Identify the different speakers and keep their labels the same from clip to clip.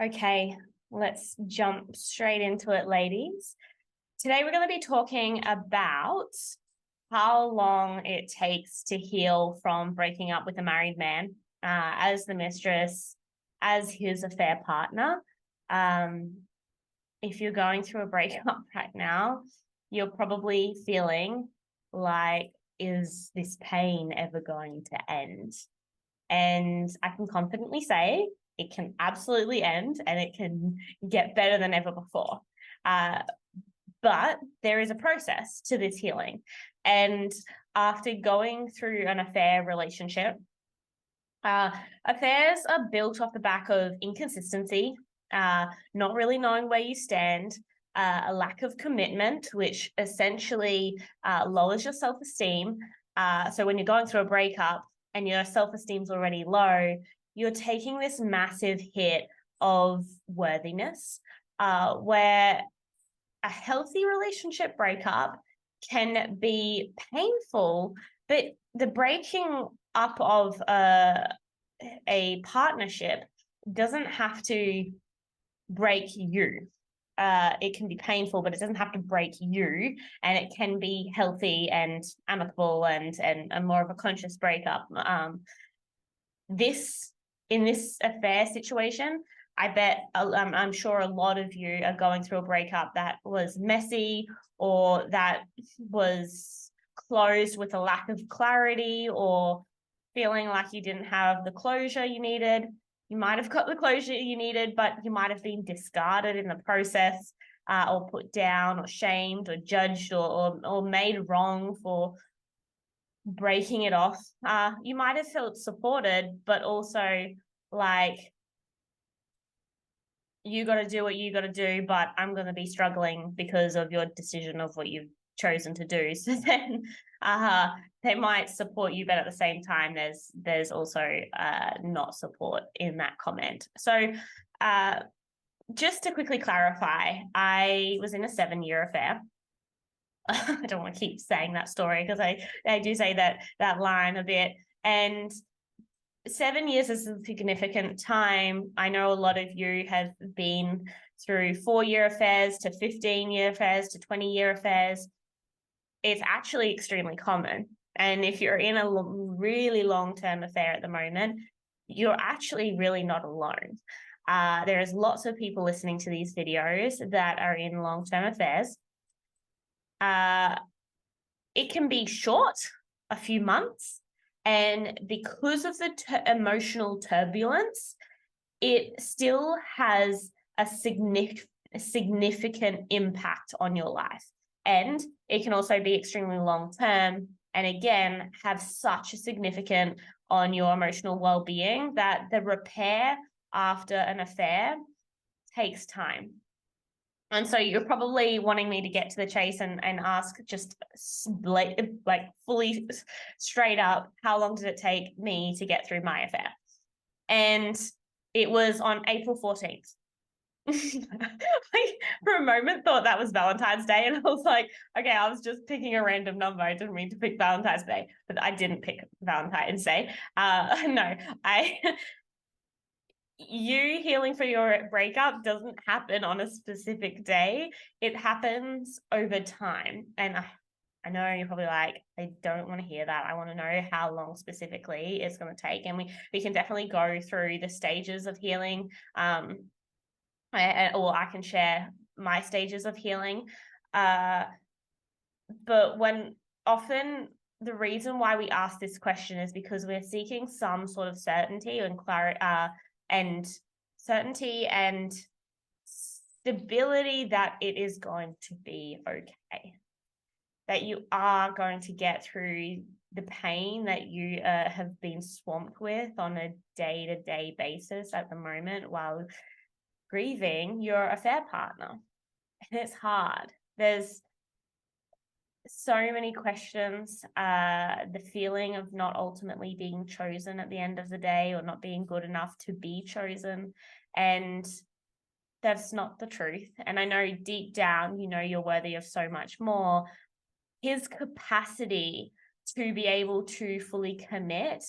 Speaker 1: Okay, let's jump straight into it, ladies. Today, we're going to be talking about how long it takes to heal from breaking up with a married man as the mistress, as his affair partner. If you're going through a breakup right now, you're probably feeling like, is this pain ever going to end? And I can confidently say it can absolutely end and it can get better than ever before. But there is a process to this healing. And after going through an affair relationship, affairs are built off the back of inconsistency, not really knowing where you stand, a lack of commitment, which essentially lowers your self-esteem. So when you're going through a breakup and your self-esteem's already low, you're taking this massive hit of worthiness, where a healthy relationship breakup can be painful, but the breaking up of a partnership doesn't have to break you. It can be painful, but it doesn't have to break you, and it can be healthy and amicable and more of a conscious breakup. This in this affair situation, I bet I'm sure a lot of you are going through a breakup that was messy or that was closed with a lack of clarity or feeling like you didn't have the closure you needed. You might have got the closure you needed, but you might have been discarded in the process, or put down or shamed or judged or made wrong for breaking it off. You might have felt supported, but also like, you got to do what you got to do, but I'm going to be struggling because of your decision of what you've chosen to do. So then they might support you, but at the same time, there's also not support in that comment. So just to quickly clarify, I was in a 7-year affair. I don't want to keep saying that story because I do say that line a bit. And 7 years is a significant time. I know a lot of you have been through 4-year affairs to 15-year affairs to 20-year affairs. It's actually extremely common. And if you're in a really long-term affair at the moment, you're actually really not alone. There's lots of people listening to these videos that are in long-term affairs. It can be short, a few months. And because of the emotional turbulence, it still has a significant impact on your life. And it can also be extremely long term and again, have such a significant on your emotional well-being that the repair after an affair takes time. And so you're probably wanting me to get to the chase and ask just like fully straight up, how long did it take me to get through my affair? And it was on April 14th. I, for a moment, thought that was Valentine's Day. And I was like, okay, I was just picking a random number. I didn't mean to pick Valentine's Day, but I didn't pick Valentine's Day. No, you healing for your breakup doesn't happen on a specific day. It happens over time. And I know you're probably like, I don't want to hear that. I want to know how long specifically it's going to take. And we can definitely go through the stages of healing. Or I can share my stages of healing. But when often the reason why we ask this question is because we're seeking some sort of certainty and clarity, and certainty and stability that it is going to be okay, that you are going to get through the pain that you have been swamped with on a day-to-day basis at the moment while grieving your affair partner. And it's hard. There's so many questions, the feeling of not ultimately being chosen at the end of the day or not being good enough to be chosen. And that's not the truth. And I know deep down, you know, you're worthy of so much more. His capacity to be able to fully commit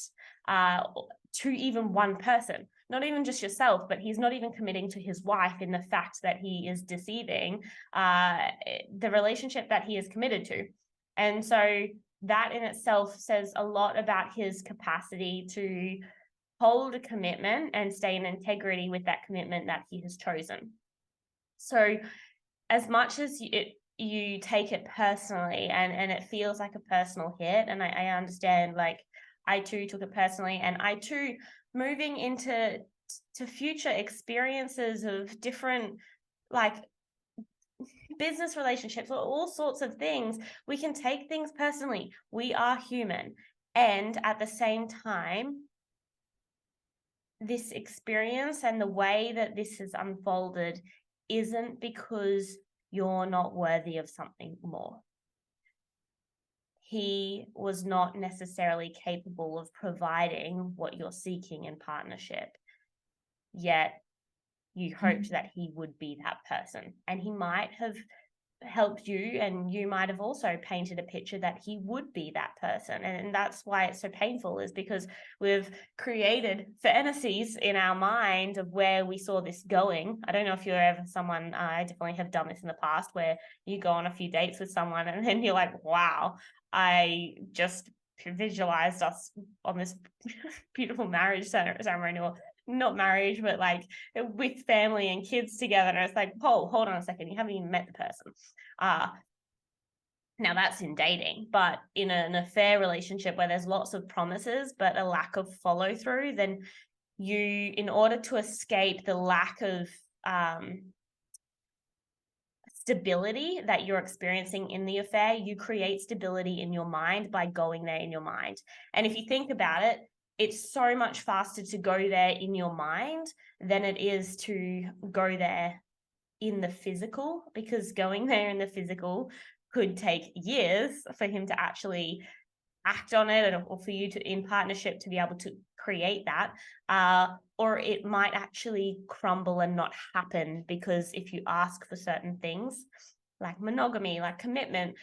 Speaker 1: to even one person, not even just yourself, but he's not even committing to his wife in the fact that he is deceiving the relationship that he is committed to. And so that in itself says a lot about his capacity to hold a commitment and stay in integrity with that commitment that he has chosen. So as much as you take it personally and it feels like a personal hit, and I understand, like, I too took it personally, and I too, moving into future experiences of different, like, business relationships or all sorts of things, we can take things personally. We are human. And at the same time, this experience and the way that this has unfolded isn't because you're not worthy of something more. He was not necessarily capable of providing what you're seeking in partnership, yet you hoped that he would be that person. And he might have helped you, and you might have also painted a picture that he would be that person. And that's why it's so painful, is because we've created fantasies in our mind of where we saw this going. I don't know if you're ever someone, I definitely have done this in the past, where you go on a few dates with someone and then you're like, wow, I just visualized us on this beautiful marriage ceremony, or not marriage, but like with family and kids together. And it's like, oh, hold on a second, you haven't even met the person. Now that's in dating, but in an affair relationship where there's lots of promises but a lack of follow through, then you, in order to escape the lack of stability that you're experiencing in the affair, you create stability in your mind by going there in your mind. And if you think about it, it's so much faster to go there in your mind than it is to go there in the physical, because going there in the physical could take years for him to actually act on it, or for you to, in partnership, to be able to create that, or it might actually crumble and not happen, because if you ask for certain things like monogamy, like commitment,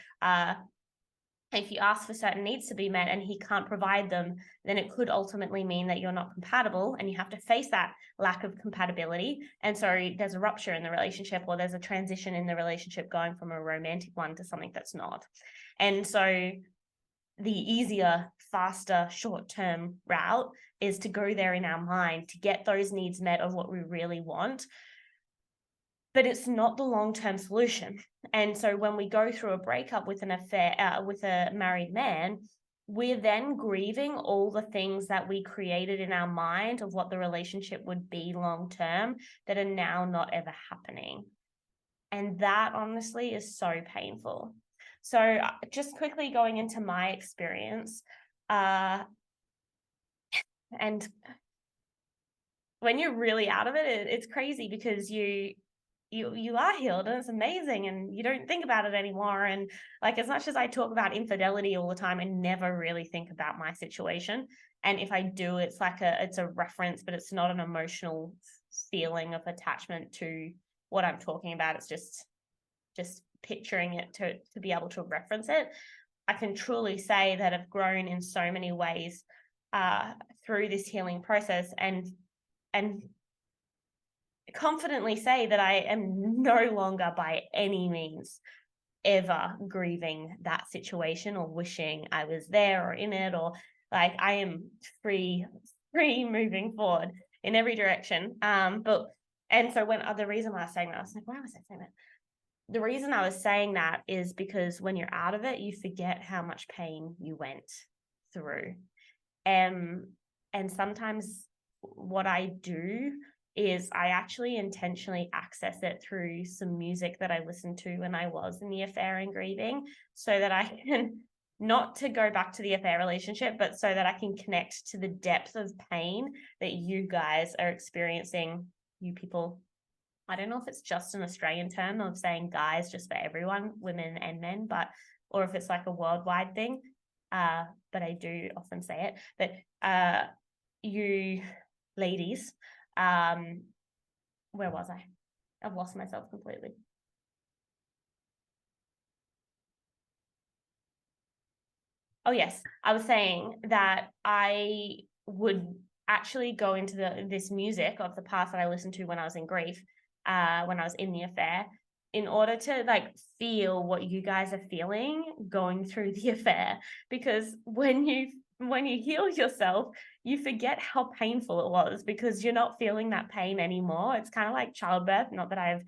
Speaker 1: if you ask for certain needs to be met and he can't provide them, then it could ultimately mean that you're not compatible, and you have to face that lack of compatibility. And so there's a rupture in the relationship, or there's a transition in the relationship going from a romantic one to something that's not. And so the easier, faster, short-term route is to go there in our mind to get those needs met of what we really want. But it's not the long-term solution. And so when we go through a breakup with an affair, with a married man, we're then grieving all the things that we created in our mind of what the relationship would be long-term that are now not ever happening. And that honestly is so painful. So just quickly going into my experience, and when you're really out of it, it's crazy, because you are healed and it's amazing, and you don't think about it anymore. And like, as much as I talk about infidelity all the time, I never really think about my situation. And if I do, it's like it's a reference, but it's not an emotional feeling of attachment to what I'm talking about. It's just picturing it to be able to reference it. I can truly say that I've grown in so many ways through this healing process, and confidently say that I am no longer by any means ever grieving that situation or wishing I was there or in it, or like, I am free moving forward in every direction. And so the reason why I was saying that, I was like, why was I saying that? The reason I was saying that is because when you're out of it, you forget how much pain you went through. And sometimes what I do is I actually intentionally access it through some music that I listened to when I was in the affair and grieving, so that I can, not to go back to the affair relationship, but so that I can connect to the depth of pain that you guys are experiencing, you people. I don't know if it's just an Australian term of saying guys just for everyone, women and men, or if it's like a worldwide thing. But I do often say it. But you ladies, where was I? I've lost myself completely. Oh yes, I was saying that I would actually go into this music of the past that I listened to when I was in grief, when I was in the affair, in order to like feel what you guys are feeling going through the affair. Because when you heal yourself, you forget how painful it was because you're not feeling that pain anymore. It's kind of like childbirth. Not that I've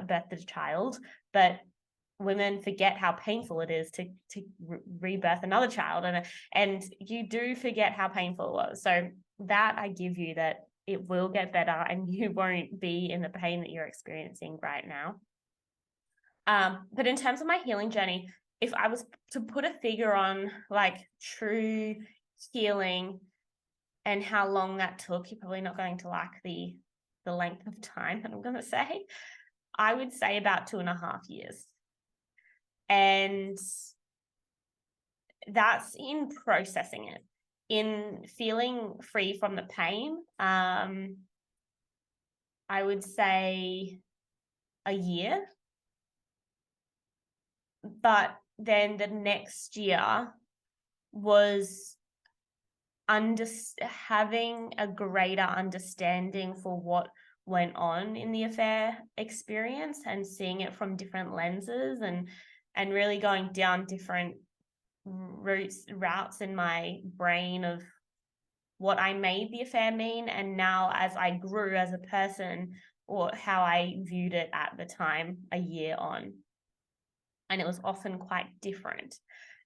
Speaker 1: birthed a child, but women forget how painful it is to rebirth another child, and you do forget how painful it was. So that I give you, that it will get better and you won't be in the pain that you're experiencing right now. But in terms of my healing journey, if I was to put a figure on like true healing and how long that took, you're probably not going to like the length of time that I'm going to say. I would say about 2.5 years. And that's in processing it, in feeling free from the pain. I would say a year. But then the next year was having a greater understanding for what went on in the affair experience and seeing it from different lenses, and really going down different routes in my brain of what I made the affair mean, and now as I grew as a person, or how I viewed it at the time a year on. And it was often quite different.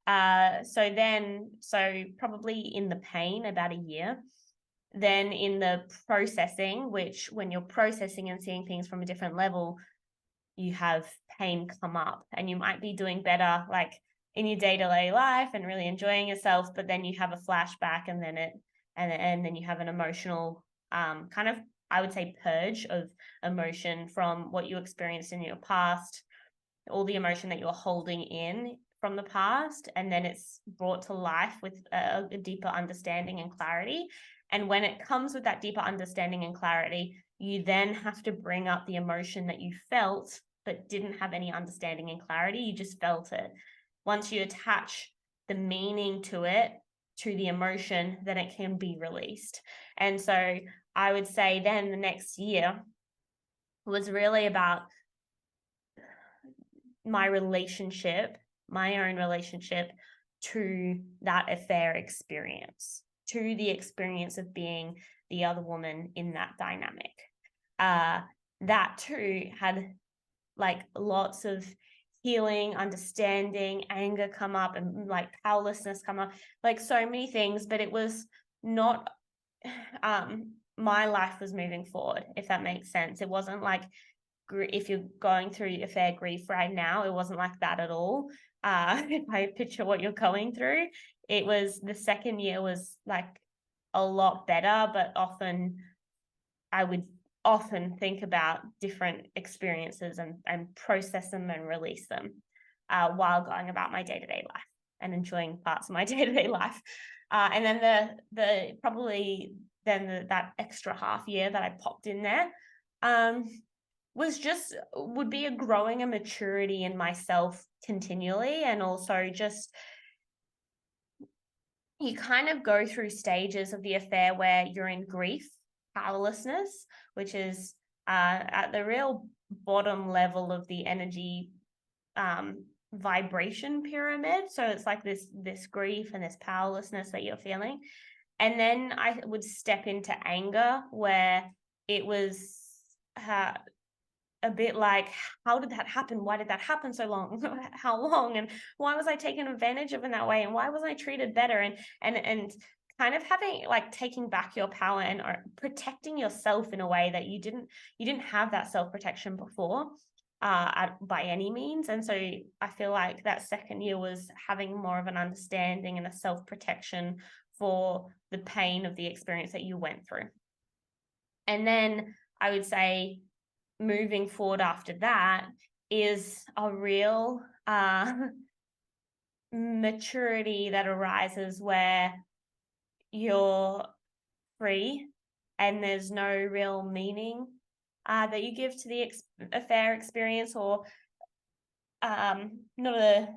Speaker 1: So probably in the pain about a year, then in the processing, which when you're processing and seeing things from a different level, you have pain come up, and you might be doing better like in your day-to-day life and really enjoying yourself, but then you have a flashback, and then you have an emotional kind of, I would say, purge of emotion from what you experienced in your past, all the emotion that you're holding in from the past, and then it's brought to life with a deeper understanding and clarity. And when it comes with that deeper understanding and clarity, you then have to bring up the emotion that you felt but didn't have any understanding and clarity. You just felt it. Once you attach the meaning to it, to the emotion, then it can be released. And so I would say then the next year was really about my own relationship to that affair experience, to the experience of being the other woman in that dynamic. That too had like lots of healing, understanding, anger come up, and like powerlessness come up, like so many things, but it was not, my life was moving forward, if that makes sense. It wasn't like, if you're going through affair grief right now, it wasn't like that at all. If I picture what you're going through, it was, the second year was like a lot better, but I would often think about different experiences and process them and release them while going about my day-to-day life and enjoying parts of my day-to-day life. And then that extra half year that I popped in there would be a growing a maturity in myself continually. And also just, you kind of go through stages of the affair where you're in grief, powerlessness, which is at the real bottom level of the energy vibration pyramid. So it's like this grief and this powerlessness that you're feeling. And then I would step into anger, where it was a bit like, how did that happen? Why did that happen so long? How long? And why was I taken advantage of in that way? And why wasn't I treated better? And kind of having like taking back your power and protecting yourself in a way that you didn't have that self-protection before by any means. And so I feel like that second year was having more of an understanding and a self-protection for the pain of the experience that you went through. And then I would say moving forward after that is a real maturity that arises where you're free and there's no real meaning that you give to the affair experience, or not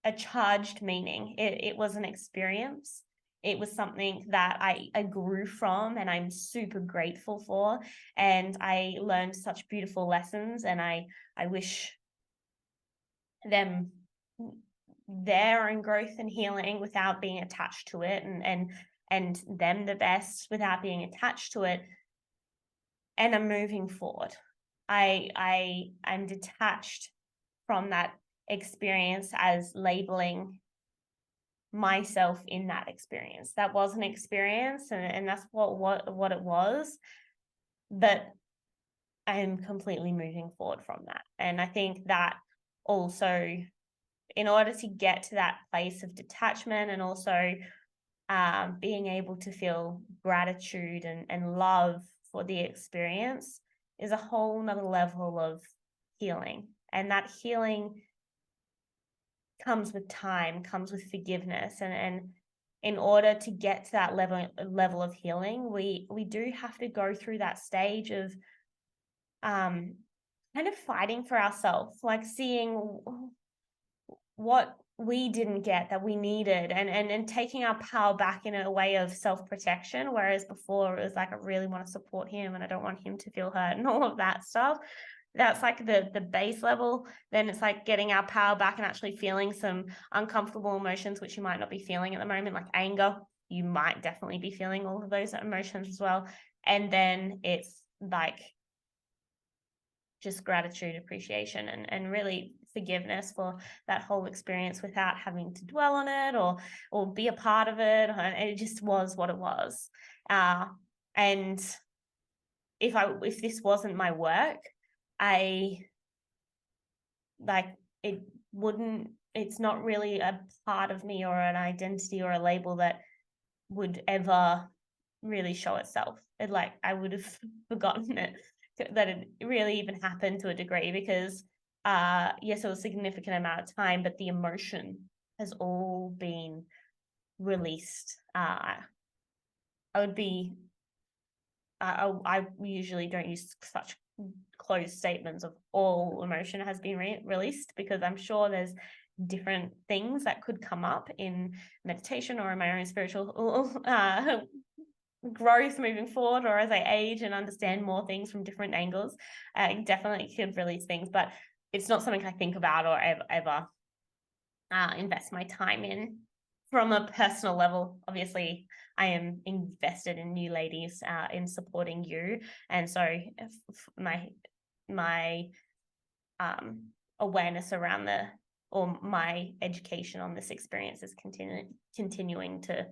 Speaker 1: a charged meaning. It was an experience, it was something that I grew from, and I'm super grateful for. And I learned such beautiful lessons, and I wish them their own growth and healing without being attached to it, and them the best without being attached to it. And I'm moving forward. I'm detached from that experience as labeling myself in that experience. That was an experience, and that's what it was. But I'm completely moving forward from that. And I think that also, in order to get to that place of detachment, and also being able to feel gratitude and love for the experience, is a whole nother level of healing. And that healing comes with time, comes with forgiveness. And in order to get to that level of healing, we do have to go through that stage of kind of fighting for ourselves, like seeing what we didn't get that we needed, and taking our power back in a way of self-protection. Whereas before it was like, I really want to support him and I don't want him to feel hurt and all of that stuff. That's like the base level. Then it's like getting our power back and actually feeling some uncomfortable emotions, which you might not be feeling at the moment, like anger. You might definitely be feeling all of those emotions as well. And then it's like just gratitude, appreciation, and really forgiveness for that whole experience without having to dwell on it or be a part of it. And it just was what it was. And if this wasn't my work, I like it wouldn't, it's not really a part of me or an identity or a label that would ever really show itself. It, like, I would have forgotten it, that it really even happened to a degree, because yes, it was a significant amount of time, but the emotion has all been released. I would be I usually don't use such closed statements of all emotion has been released, because I'm sure there's different things that could come up in meditation or in my own spiritual growth moving forward, or as I age and understand more things from different angles. I definitely could release things, but it's not something I think about or ever invest my time in. From a personal level, obviously, I am invested in you ladies, in supporting you, and so my awareness around or my education on this experience is continuing to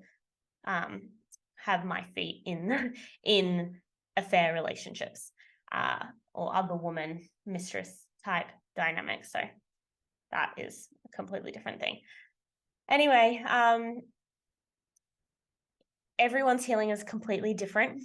Speaker 1: have my feet in affair relationships, or other woman mistress type dynamics. So that is a completely different thing. Anyway, everyone's healing is completely different,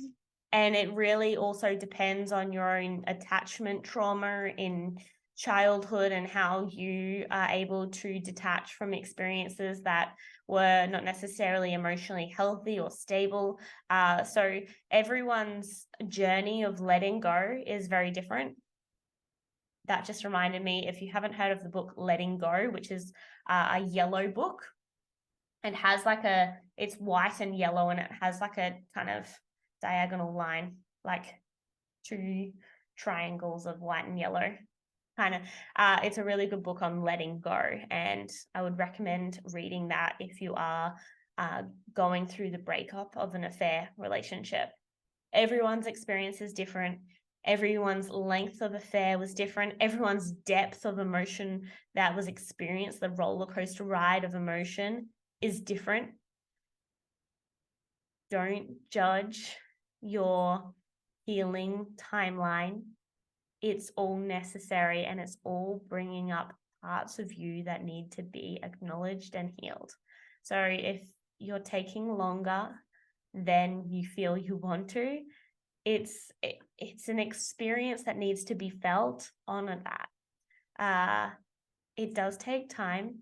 Speaker 1: and it really also depends on your own attachment trauma in childhood and how you are able to detach from experiences that were not necessarily emotionally healthy or stable. So everyone's journey of letting go is very different. That just reminded me, if you haven't heard of the book Letting Go, which is a yellow book, and has like it's white and yellow, and it has like a kind of diagonal line, like two triangles of white and yellow kind of. It's a really good book on letting go, and I would recommend reading that if you are going through the breakup of an affair relationship. Everyone's experience is different. Everyone's length of affair was different. Everyone's depth of emotion that was experienced, the roller coaster ride of emotion, is different. Don't judge your healing timeline. It's all necessary, and it's all bringing up parts of you that need to be acknowledged and healed. So if you're taking longer than you feel you want to, it's an experience that needs to be felt. Honor that. It does take time.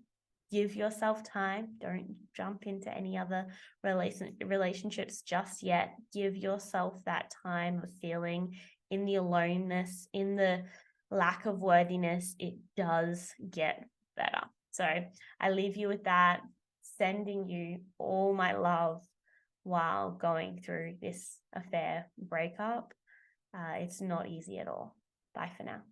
Speaker 1: Give yourself time. Don't jump into any other relationships just yet. Give yourself that time of feeling in the aloneness, in the lack of worthiness. It does get better. So I leave you with that, sending you all my love while going through this affair breakup. It's not easy at all. Bye for now.